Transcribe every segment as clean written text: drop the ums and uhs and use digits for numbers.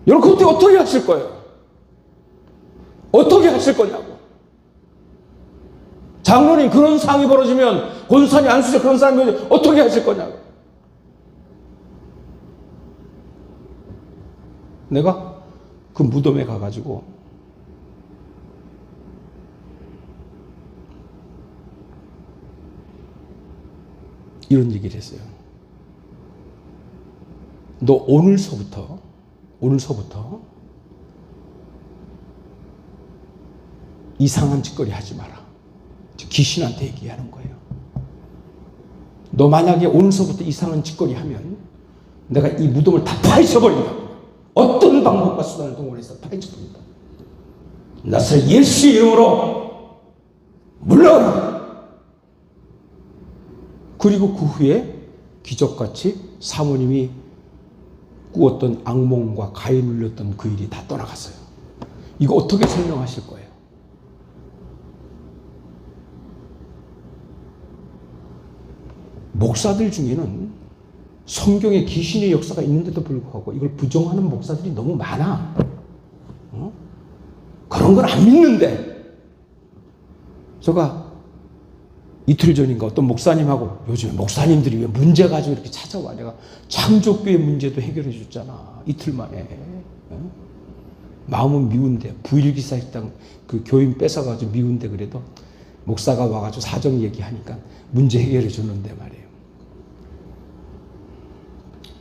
여러분 그때 어떻게 하실 거예요? 어떻게 하실 거냐고. 장로님 그런 상황이 벌어지면, 권사님 안수재 그런 상황이 벌어지면 어떻게 하실 거냐고. 내가 그 무덤에 가가지고 이런 얘기를 했어요. 너 오늘서부터 이상한 짓거리 하지 마라. 귀신한테 얘기하는 거예요. 너 만약에 오늘서부터 이상한 짓거리 하면 내가 이 무덤을 다 파헤쳐버린다. 어떤 방법과 수단을 동원해서 파헤쳐버린다. 나서 예수의 이름으로 물러가라. 그리고 그 후에 기적같이 사모님이 꾸었던 악몽과 가위 눌렸던 그 일이 다 떠나갔어요. 이거 어떻게 설명하실 거예요? 목사들 중에는 성경에 귀신의 역사가 있는데도 불구하고 이걸 부정하는 목사들이 너무 많아. 그런 건 안 믿는데. 제가 이틀 전인가 어떤 목사님하고, 요즘에 목사님들이 왜 문제 가지고 이렇게 찾아와. 내가 창조교회 문제도 해결해 줬잖아. 이틀 만에. 마음은 미운데, 부일기사식당 그 교인 뺏어가지고 미운데 그래도 목사가 와가지고 사정 얘기하니까 문제 해결해 줬는데 말이에요.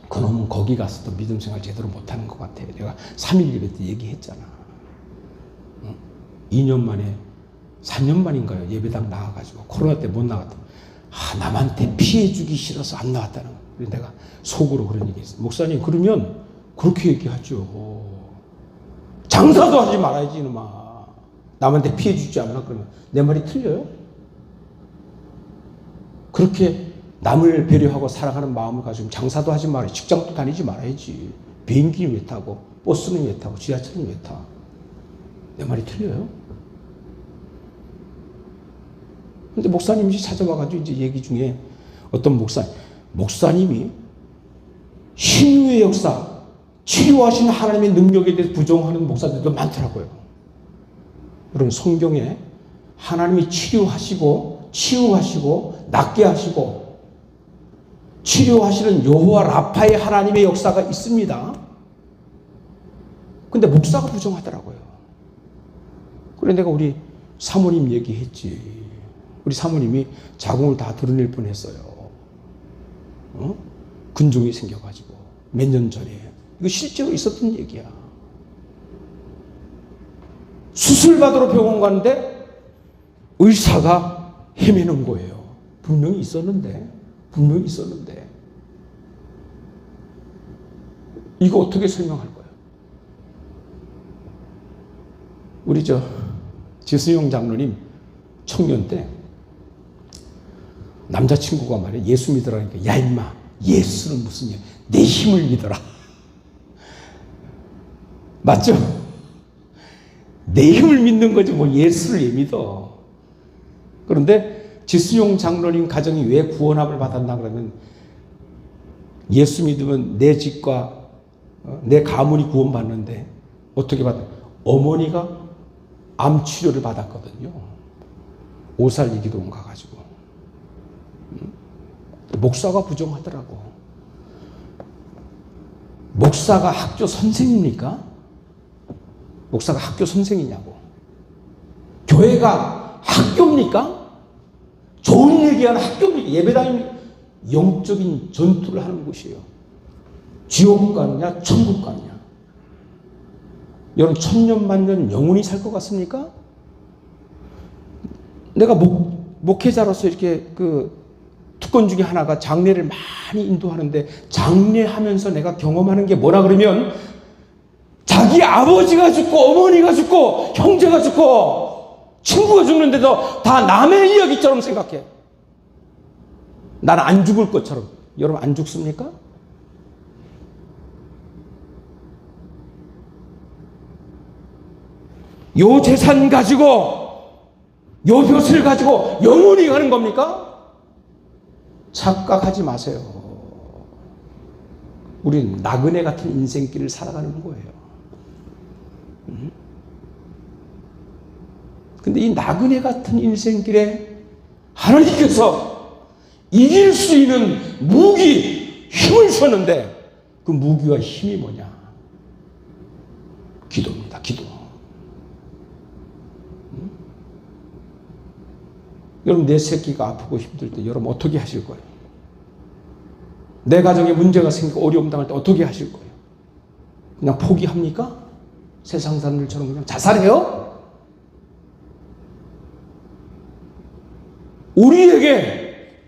그놈은 거기 가서도 믿음 생활 제대로 못하는 것 같아요. 내가 3일 예배 때 얘기했잖아. 2년 만에, 3년 만인가요? 예배당 나와가지고 코로나 때 못 나갔다. 남한테 피해주기 싫어서 안 나왔다는 거예요. 그래서 내가 속으로 그런 얘기 했어요. 목사님 그러면 그렇게 얘기하죠. 장사도 하지 말아야지 이놈아. 남한테 피해주지 않나? 그러면 내 말이 틀려요? 그렇게 남을 배려하고 사랑하는 마음을 가지고 장사도 하지 말아야지. 직장도 다니지 말아야지. 비행기는 왜 타고, 버스는 왜 타고, 지하철은 왜 타? 내 말이 틀려요? 근데 목사님이 찾아와가지고 이제 얘기 중에 어떤 목사님이 신유의 역사, 치료하신 하나님의 능력에 대해서 부정하는 목사들도 많더라고요. 여러분 성경에 하나님이 치료하시고 치유하시고 낫게 하시고 치료하시는 여호와 라파의 하나님의 역사가 있습니다. 근데 목사가 부정하더라고요. 그래 내가 우리 사모님 얘기했지. 우리 사모님이 자궁을 다 드러낼 뻔했어요. 근종이 생겨가지고 몇 년 전에. 이거 실제로 있었던 얘기야. 수술 받으러 병원 갔는데 의사가 헤매는 거예요. 분명히 있었는데 이거 어떻게 설명할 거예요? 우리 지수용 장로님 청년 때 남자친구가 말이야 예수 믿으라니까, 야 임마 예수는 무슨 내 힘을 믿어라. 맞죠? 내 힘을 믿는 거지 뭐 예수를 왜 믿어. 그런데 지수용 장로님 가정이 왜 구원함을 받았나 그러면, 예수 믿으면 내 집과 내 가문이 구원받는데 어떻게 받았나? 어머니가 암 치료를 받았거든요. 오살리기도원 가가지고. 목사가 부정하더라고. 목사가 학교 선생입니까? 목사가 학교 선생이냐고. 교회가 학교입니까? 좋은 얘기하는 학교입니까? 예배당이 영적인 전투를 하는 곳이에요. 지옥 가느냐 천국 가느냐. 여러분 천년 만년 영원히 살 것 같습니까? 내가 목회자로서 이렇게 특권 중에 하나가 장례를 많이 인도하는데, 장례하면서 내가 경험하는 게 뭐라 그러면, 자기 아버지가 죽고 어머니가 죽고 형제가 죽고 친구가 죽는데도 다 남의 이야기처럼 생각해. 나는 안 죽을 것처럼. 여러분 안 죽습니까? 요 재산 가지고 요 벼슬 가지고 영원히 가는 겁니까? 착각하지 마세요. 우리는 나그네 같은 인생길을 살아가는 거예요. 근데 이 나그네 같은 인생길에 하나님께서 이길 수 있는 무기, 힘을 줬는데 그 무기와 힘이 뭐냐? 기도입니다. 기도. 여러분, 내 새끼가 아프고 힘들 때 여러분 어떻게 하실 거예요? 내 가정에 문제가 생기고 어려움 당할 때 어떻게 하실 거예요? 그냥 포기합니까? 세상 사람들처럼 그냥 자살해요? 우리에게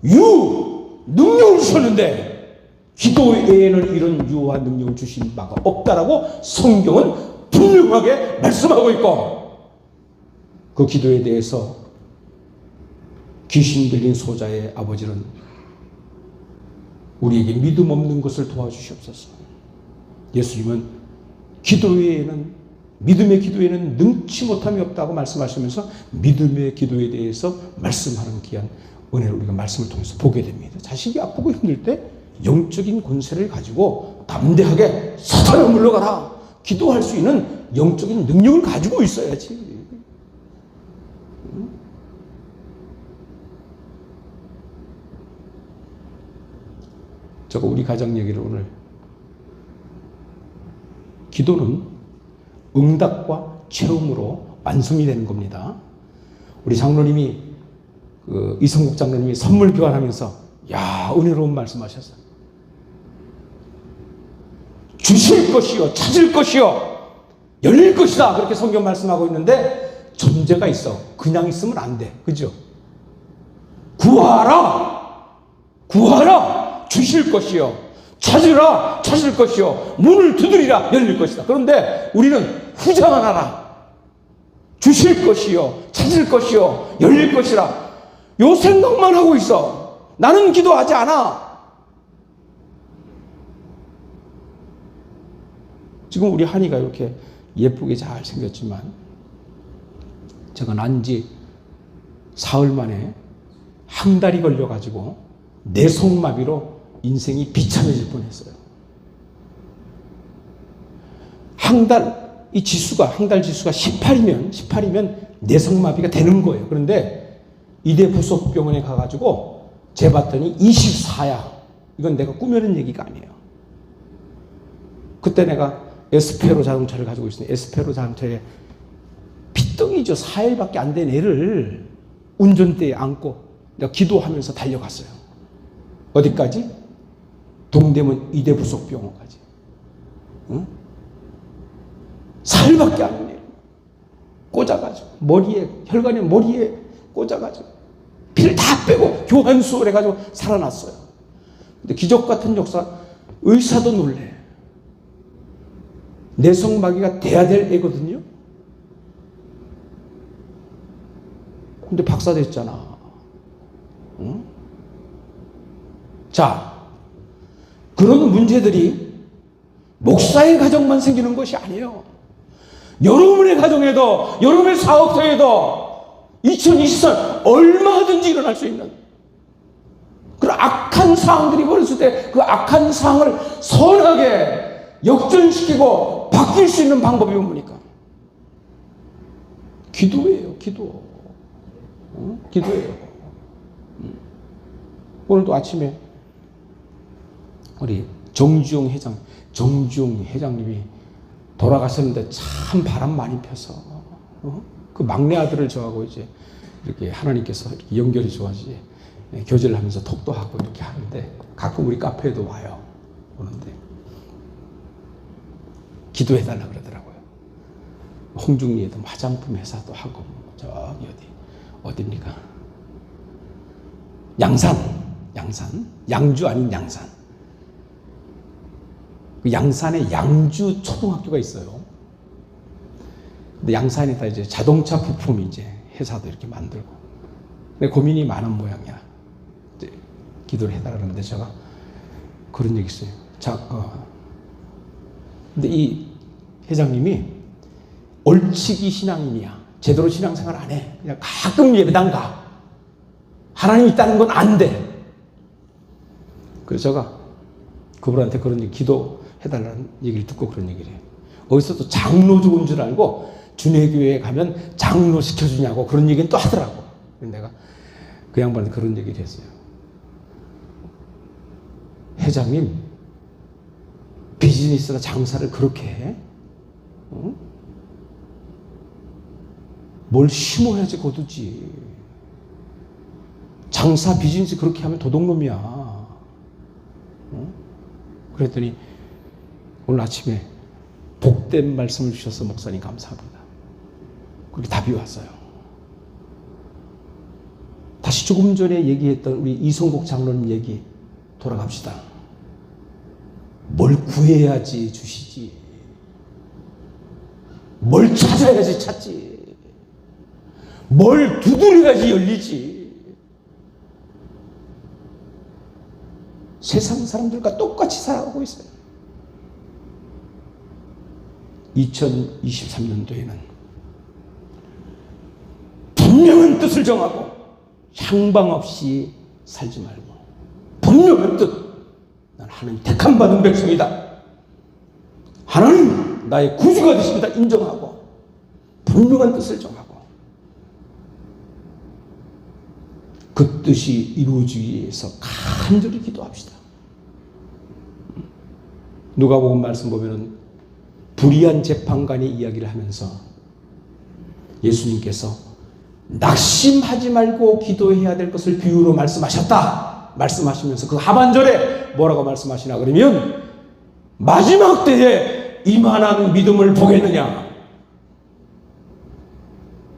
능력을 주셨는데 기도 외에는 이런 유와 능력을 주신 바가 없다라고 성경은 분명하게 말씀하고 있고, 그 기도에 대해서 귀신 들린 소자의 아버지는 우리에게 믿음 없는 것을 도와주시옵소서. 예수님은 기도 외에는, 믿음의 기도에는 능치 못함이 없다고 말씀하시면서 믿음의 기도에 대해서 말씀하는 귀한 은혜를 우리가 말씀을 통해서 보게 됩니다. 자식이 아프고 힘들 때 영적인 권세를 가지고 담대하게 사탄아 물러가라, 기도할 수 있는 영적인 능력을 가지고 있어야지. 제가 우리 가정 얘기를 오늘, 기도는 응답과 체험으로 완성이 되는 겁니다. 우리 장로님이, 이성국 장로님이 선물 교환하면서 은혜로운 말씀하셨어요. 주실 것이요, 찾을 것이요, 열릴 것이다, 그렇게 성경 말씀하고 있는데 전제가 있어. 그냥 있으면 안 돼. 그죠? 구하라, 주실 것이요, 찾으라, 찾을 것이요, 문을 두드리라, 열릴 것이다. 그런데 우리는 후자만 하라. 주실 것이요, 찾을 것이요, 열릴 것이라, 요 생각만 하고 있어. 나는 기도하지 않아. 지금 우리 한이가 이렇게 예쁘게 잘 생겼지만, 제가 난 지 사흘 만에 한 달이 걸려가지고 뇌성마비로 인생이 비참해질 뻔했어요. 한 달 지수가 18이면 뇌성마비가 되는 거예요. 그런데 이대 부속병원에 가가지고 재봤더니 24야. 이건 내가 꾸며낸 얘기가 아니에요. 그때 내가 에스페로 자동차를 가지고 있으니 에스페로 자동차에 피덩이죠. 4일밖에 안 된 애를 운전대에 안고 내가 기도하면서 달려갔어요. 어디까지? 동대문 이대부속병원까지. 응? 4일밖에 안 된 애 꽂아가지고 혈관에 머리에 꽂아가지고 피를 다 빼고 교환수술 해가지고 살아났어요. 근데 기적 같은 역사, 의사도 놀래. 뇌성마비가 돼야 될 애거든요. 근데 박사 됐잖아. 응? 자, 그런 문제들이 목사의 가정만 생기는 것이 아니에요. 여러분의 가정에도, 여러분의 사업터에도 2024년 얼마든지 일어날 수 있는 그런 악한 상황들이 벌어질 때 그 악한 상황을 선하게 역전시키고 바뀔 수 있는 방법이 뭡니까? 기도예요. 기도. 기도예요. 오늘도 아침에 우리 정주영 회장님이 돌아가셨는데 참 바람 많이 펴서 그 막내 아들을 저하고 이제 이렇게 하나님께서 이렇게 연결해 줘가지고 교제를 하면서 톡도 하고 이렇게 하는데 가끔 우리 카페에도 와요. 오는데 기도해달라 그러더라고요. 홍중리에도 화장품 회사도 하고 저기 어디입니까? 양산, 양주 아닌 양산. 그 양산에 양주 초등학교가 있어요. 근데 양산에다 이제 자동차 부품 이제 회사도 이렇게 만들고. 근데 고민이 많은 모양이야. 이제 기도를 해달라 그러는데 제가 그런 얘기 있어요. 근데 이 회장님이 얼치기 신앙인이야. 제대로 신앙생활 안 해. 그냥 가끔 예배당 가. 하나님 있다는 건 안 돼. 그래서 제가 그분한테 그런 얘기, 기도해달라는 얘기를 듣고 그런 얘기를 해요. 어디서 또 장로 좋은 줄 알고 준회교회에 가면 장로 시켜주냐고 그런 얘기는 또 하더라고. 내가 그 양반은 그런 얘기를 했어요. 회장님, 비즈니스나 장사를 그렇게 해? 어? 뭘 심어야지 거두지. 장사 비즈니스 그렇게 하면 도둑놈이야. 어? 그랬더니 오늘 아침에 복된 말씀을 주셔서 목사님 감사합니다. 그렇게 답이 왔어요. 다시 조금 전에 얘기했던 우리 이성국 장로님 얘기 돌아갑시다. 뭘 구해야지 주시지. 뭘 찾아야지 찾지. 뭘 두드려야지 열리지. 세상 사람들과 똑같이 살아가고 있어요. 2023년도에는 분명한 뜻을 정하고 향방 없이 살지 말고 분명한 뜻. 난 하나님 택함 받은 백성이다. 하나님 나의 구주가 되십니다. 인정하고 분명한 뜻을 정하고 그 뜻이 이루어지기 위해서 간절히 기도합시다. 누가복음 말씀 보면은 불의한 재판관의 이야기를 하면서 예수님께서 낙심하지 말고 기도해야 될 것을 비유로 말씀하셨다. 말씀하시면서 그 하반절에 뭐라고 말씀하시나 그러면 마지막 때에 이만한 믿음을 보겠느냐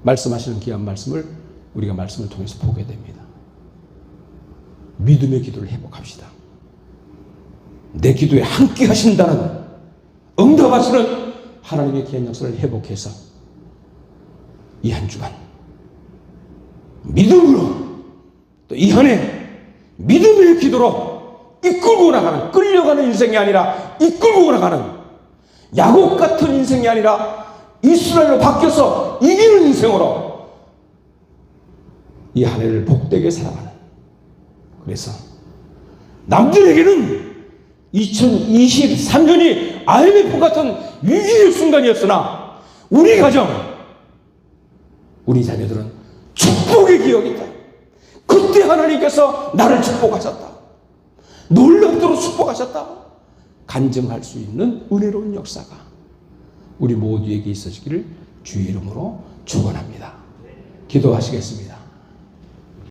말씀하시는 귀한 말씀을 우리가 말씀을 통해서 보게 됩니다. 믿음의 기도를 회복합시다. 내 기도에 함께 하신다는 응답하시는 하나님의 귀한 역사를 회복해서 이 한 주간 믿음으로 또 이 한 해 믿음의 기도로 이끌고 나가는 끌려가는 인생이 아니라 이끌고 나가는 야곱 같은 인생이 아니라 이스라엘로 바뀌어서 이기는 인생으로 이 한 해를 복되게 살아가는 그래서 남들에게는 2023년이 IMF 같은 위기의 순간이었으나 우리 가정, 우리 자녀들은 축복의 기억이다. 그때 하나님께서 나를 축복하셨다. 놀랍도록 축복하셨다. 간증할 수 있는 은혜로운 역사가 우리 모두에게 있어지기를 주의 이름으로 축원합니다. 기도하시겠습니다.